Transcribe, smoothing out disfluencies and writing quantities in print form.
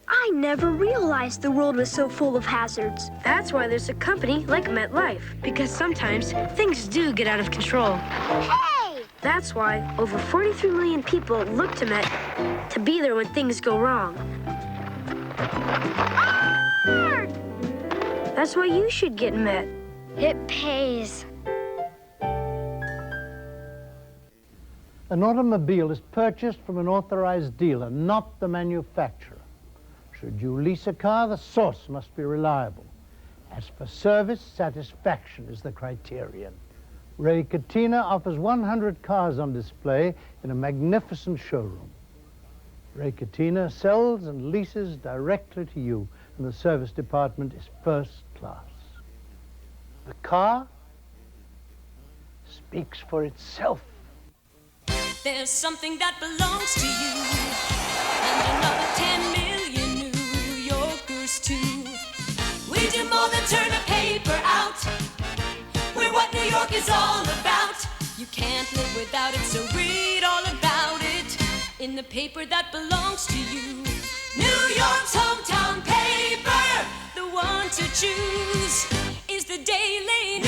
I never realized the world was so full of hazards. That's why there's a company like MetLife, because sometimes things do get out of control. Hey! That's why over 43 million people look to Met to be there when things go wrong. That's why you should get Met. It pays. An automobile is purchased from an authorized dealer, not the manufacturer. Should you lease a car, the source must be reliable. As for service, satisfaction is the criterion. Ray Catena offers 100 cars on display in a magnificent showroom. Ray Catena sells and leases directly to you, and the service department is first class. The car speaks for itself. There's something that belongs to you, and another 10 million New Yorkers too. We do more than turn a paper out. We're what New York is all about. You can't live without it, so read all about it in the paper that belongs to you. New York's hometown paper, the one to choose is the Daily